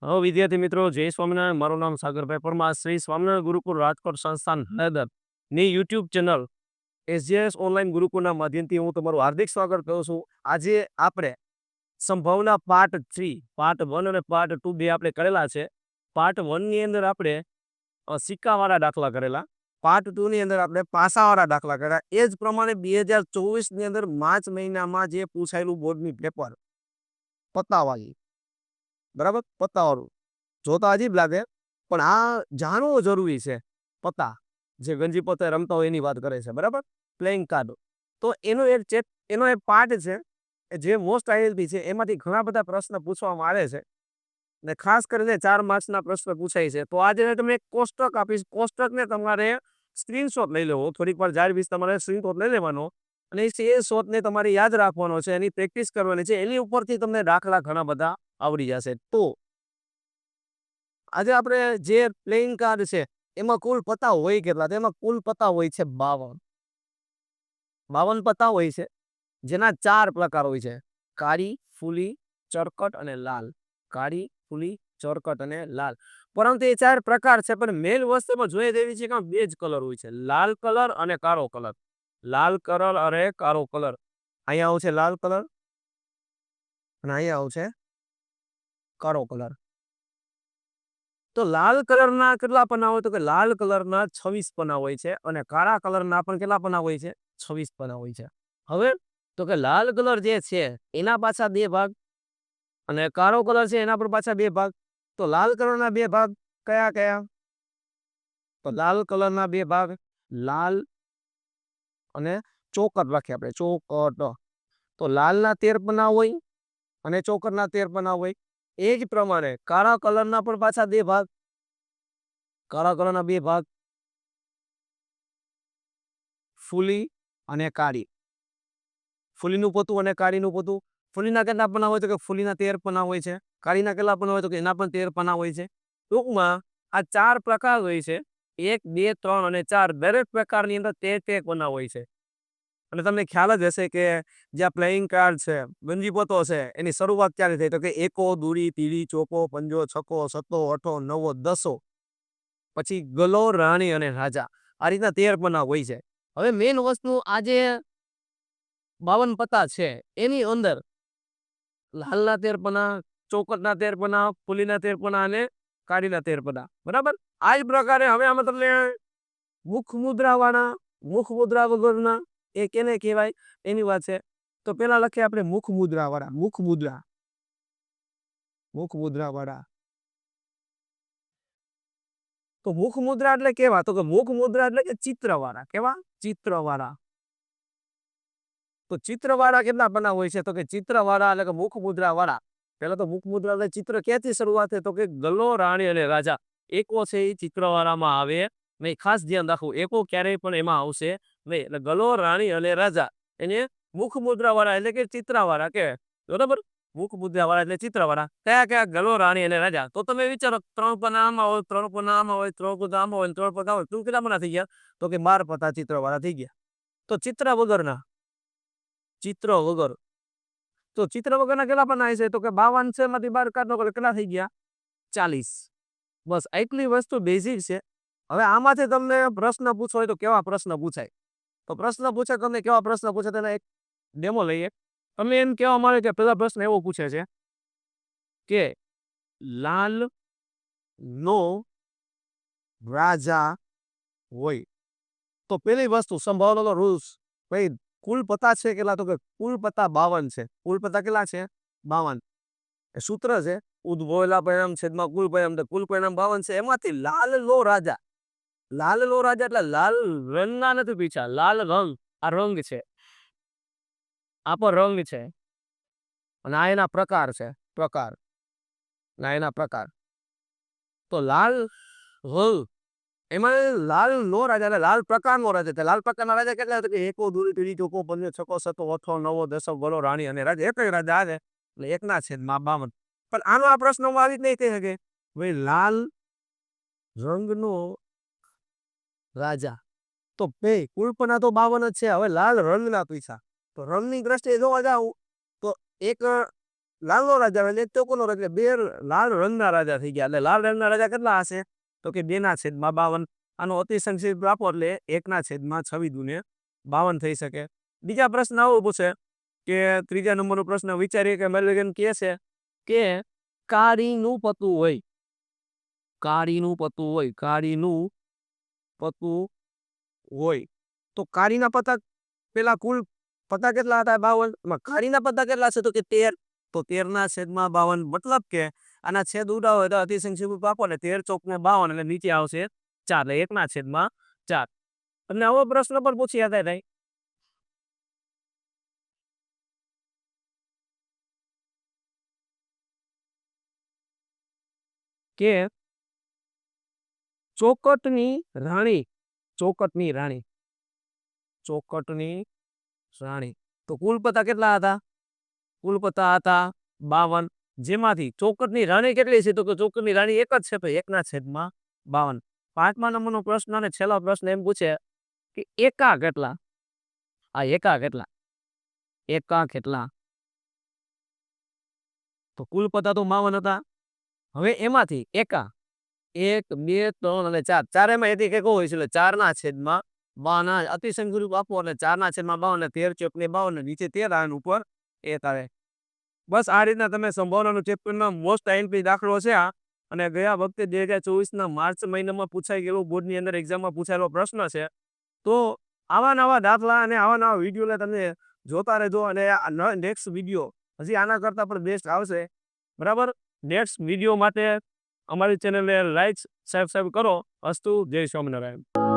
હવે વિદ્યાર્થી મિત્રો જય સ્વામિનારાયણ. મારું નામ સાગરભાઈ પરમાર. શ્રી સ્વામિનારાયણ ગુરુકુળ રાજકોટ સંસ્થાન હળદર ની યુટ્યુબ ચેનલ એસજીએસ ઓનલાઈન ગુરુકુળના માધ્યમથી હું તમારું હાર્દિક સ્વાગત કરું છું. આજે આપણે સંભાવના પાર્ટ 3, પાર્ટ 1 અને પાર્ટ 2 બે આપણે કરેલા છે. પાર્ટ 1 ની અંદર આપણે સિક્કાવાળા દાખલા કરેલા. પાર્ટ 2 ની અંદર આપણે પાસાવાળા દાખલા કરેલા. એ જ પ્રમાણે 2024 ની અંદર માર્ચ મહિનામાં જે પૂછાયેલું બોર્ડની પેપર પત્તાવાળી, બરાબર, પત્તાવાળું જોતા અજીબ લાગે પણ આ જાણવું જરૂરી છે. પત્તા જે ગંજી પત્તે રમતા હોય એની વાત કરે છે, બરાબર, પ્લેઇંગ કાર્ડ. તો એનો એક પાર્ટ છે જે મોસ્ટ આઈએલપી છે. એમાંથી ઘણા બધા પ્રશ્ન પૂછવામાં આવે છે ને ખાસ કરીને 4 માર્ક્સના પ્રશ્ન પૂછાય છે. તો આજે તમને એક કોષ્ટક આપીશ. કોષ્ટકને તમારે સ્ક્રીનશોટ લઈ લેવો. થોડીક વાર જાળવીશ, તમારે સ્ક્રીનશોટ લઈ લેવાનો અને એ શોટને તમારે યાદ રાખવાનો છે, એની પ્રેક્ટિસ કરવાની છે. એની ઉપરથી તમને દાખલા ઘણા બધા આવડી જશે. તો આજે આપણે જે પ્લેઇંગ કાર્ડ છે એમાં કુલ પત્તા હોય કેટલા? તેમાં કુલ પત્તા હોય છે 52. 52 પત્તા હોય છે, જેના 4 પ્રકાર હોય છે: કાળી, ફૂલી, ચરકટ અને લાલ. કાળી, ફૂલી, ચરકટ અને લાલ. પરંતુ એ 4 પ્રકાર છે, પણ મેઇન વસ્તુમાં જોઈએ તેવી છે કે બે જ કલર હોય છે: લાલ કલર અને કાળો કલર. લાલ કલર અને કાળો કલર. અહીંયા આવશે લાલ કલર અને અહીંયા આવશે કાળો કલર. તો લાલ કલરના કેટલા પન્ના હોય? તો કે લાલ કલરના 26 પન્ના હોય છે અને કાળા કલરના પણ કેટલા પન્ના હોય છે? 26 પન્ના હોય છે. હવે તો કે લાલ કલર જે છે એના પાછા 2 ભાગ અને કાળો કલર છે એના પર પાછા 2 ભાગ. તો લાલ કલરના 2 ભાગ કયા કયા? તો લાલ કલરના 2 ભાગ લાલ અને ચોકટ રાખીએ આપણે, ચોકટ. તો લાલના 13 પન્ના હોય અને ચોકટના 13 પન્ના હોય. એ જ પ્રમાણે કાળા કલરના પણ પાછા 2 ભાગ. કાળા કલરના 2 ભાગ ફૂલી અને કાળી. ફૂલીનું પોતું અને કાળીનું પોતું. ફૂલીના કેટલા પન્ના હોય? તો કે ફૂલીના 13 પન્ના હોય છે. કાળીના કેટલા પન્ના હોય? તો કે એના પણ 13 પન્ના હોય છે. ટૂંકમાં આ 4 પ્રકાર હોય છે: 1, 2, 3 અને 4. દરેક પ્રકારની અંદર 13 પન્ના હોય છે. અને તમને ખ્યાલ જ હશે કે જે આ પ્લેઇંગ કાર્ડ છે, ગંજી પત્તો છે, એની શરૂઆત ક્યારે થઈ? તો કે એકો, દૂરી, તીડી, ચોકો, પંજો, છક્કો, સત્તો, અઠો, નવો, દસો, પછી ગલો, રાણી અને રાજા. આ રીતના 13 પન્ના હોય છે. હવે મેઇન વસ્તુ આ જે 52 પત્તા છે એની અંદર લાલના 13 પન્ના, ચોકટના 13 પન્ના, ફૂલીના 13 પન્ના અને કાળીના 13 પન્ના, બરાબર. આ જ પ્રકારે હવે આમાં તમને મુખ મુદ્રા વાળા, મુખ મુદ્રા વગરના, એ કેને કહેવાય એની વાત છે. તો પેલા લખીએ આપણે મુખ મુદ્રા વાળા. મુખ મુદ્રા, મુખ મુદ્રા વાળા. તો મુખ મુદ્રા એટલે કેવા? તો કે મુખ મુદ્રા એટલે કે ચિત્રવાળા. કેવા? ચિત્રવાળા. તો ચિત્રવાળા કેટલા પન્ના હોય છે? તો કે ચિત્રવાળા એટલે કે મુખ મુદ્રા વાળા. પેલા તો મુખ મુદ્રા એટલે ચિત્ર ક્યાંથી શરૂઆત થાય? તો કે ગલો, રાણી અને રાજા. એકો છે એ ચિત્રવાળામાં આવે નહીં. ખાસ ધ્યાન રાખવું, એકો ક્યારેય પણ એમાં આવશે નહીં. એટલે ગલો, રાણી અને રાજા એને મુખ મુદ્રા વાળા એટલે કે ચિત્રવાળા કહેવાય, બરાબર. મુખ મુદ્રા વાળા એટલે ચિત્રવાળા. કયા કયા? ગલો, રાણી અને રાજા. તો તમે વિચારો, 3 પન્ના આમાં હોય, 3 પન્ના આમાં હોય, 3 પન્ના આમાં હોય, 3 પન્ના હોય, તું કેટલા પન્ના થઈ ગયા? તો કે 12 પત્તા ચિત્રવાળા થઈ ગયા. તો ચિત્ર વગરના, ચિત્ર વગર. તો ચિત્ર વગરના કેટલા પન્ના હશે? તો કે 52 છે, એમાંથી 12 કાઢો એટલે કેટલા થઈ ગયા? 40. બસ આટલી વસ્તુ બેઝિક છે. હવે આમાંથી તમને પ્રશ્ન પૂછવો હોય તો કેવા પ્રશ્ન પૂછાય? તો પ્રશ્ન પૂછે, તમને કેવા પ્રશ્ન પૂછે તેના એક ડેમો લઈએ. તમે એમ કહેવા માંગે કે પેલા પ્રશ્ન એવો પૂછે છે કે લાલ નો રાજા હોય. તો પેલી વસ્તુ સંભાવનાનો રૂલ્સ, ભાઈ કુલ પત્તા છે કેટલા? તો કે કુલ પત્તા 52 છે. કુલ પત્તા કેટલા છે? 52. એ સૂત્ર છે ઉદ્ભવેલા પરિણામ છેદમાં કુલ પરિણામ. તો કુલ પરિણામ 52 છે. એમાંથી લાલ લો રાજા. લાલ લો રાજા એટલે લાલ રંગના નથી પીછા, લાલ રંગ. આ રંગ છે, આ પર રંગ છે અને આ એના પ્રકાર છે. પ્રકાર, ના એના પ્રકાર. તો લાલ રંગ એમાં લાલ નો રાજા એટલે લાલ પ્રકારનો રાજા. લાલ પ્રકારના રાજા કેટલા? તો કે એકો, દૂરી, તીડી, ચોકો, પંજો, છક્કો, સત્તો, અઠો, નવો, દસો, ગલો, રાણી અને રાજા. એક જ રાજા આવે એટલે એકના છેદમાં 52. પણ આનો આ પ્રશ્નમાં આવી જ નહીં કહી શકે ભાઈ લાલ રંગનો રાજા. તો બે કુલ પન્ના તો 52 જ છે. હવે લાલ રંગના પૈસા. તો રંગની દ્રષ્ટિએ જોવા જાવ તો એક લાલનો રાજા એટલે એક ચોકોનો રાજા, બે લાલ રંગના રાજા થઈ ગયા. એટલે લાલ રંગના રાજા કેટલા હશે? તો કે 2/52. આનો અતિ સંક્ષિપ્ત આપો એટલે 1/26 થઈ શકે. બીજા પ્રશ્ન આવો પૂછે કે ત્રીજા નંબરનો પ્રશ્ન વિચારીએ કે મેલેગન કહે છે કે કાળીનું પતું હોય, કાળીનું પતું હોય, કાળીનું પતું હોય તો કાળીના પતા પેલા કુલ પતા કેટલા હતા? 52. કાળીના પતા કેટલા છે? તો કે 13. તો 13/52 મતલબ કે આના છેદ ઉડાવો એટલે અતિ સંક્ષિપ્ત આપો એટલે 13 ચોક ને 52 એટલે નીચે આવશે 4 એટલે 1/4. અને આવો પ્રશ્ન પણ પૂછ્યા હતા કે ચોકટની રાણી, ચોકટની રાણી, ચોકટની રાણી તો કુલ પતા કેટલા હતા? કુલ પતા હતા 52. જેમાંથી ચોકટની રાણી કેટલી છે? તો કે ચોકટની રાણી એક જ છે તો 1/52. 5મા નંબરનો પ્રશ્ન અને છેલ્લો પ્રશ્ન એમ પૂછે કે એકા કેટલા? આ એકા કેટલા? એકા કેટલા? તો કુલ પતા તો 52 હતા. હવે એમાંથી એકા 1, 2, 3 અને 4 ચારેમાં એથી કઈક હોય છે એટલે 4/52 અતિ સંક્ષિપ્ત આપો એટલે 4/52 13 ચોક ને 52 નીચે 13 આવે ઉપર 1 આવે. બસ આ રીતના તમે સંભાવનાનું ચેપ્ટરનો મોસ્ટ આઈએમપી દાખલો છે આ. અને ગયા વખતે 2024ના માર્ચ મહિનામાં પૂછાઈ ગયેલો બોર્ડની અંદર એક્ઝામમાં પૂછાયેલો પ્રશ્ન છે. તો આવા નવા દાખલા અને આવા નવા વિડીયોને તમે જોતા રહેજો અને નેક્સ્ટ વિડીયો હજી આના કરતાં પણ બેસ્ટ આવશે. બરાબર, નેક્સ્ટ વિડીયો માટે અમારી ચેનલને લાઈક સબસ્ક્રાઈબ કરો. અસ્તુ, જય સ્વામિનારાયણ.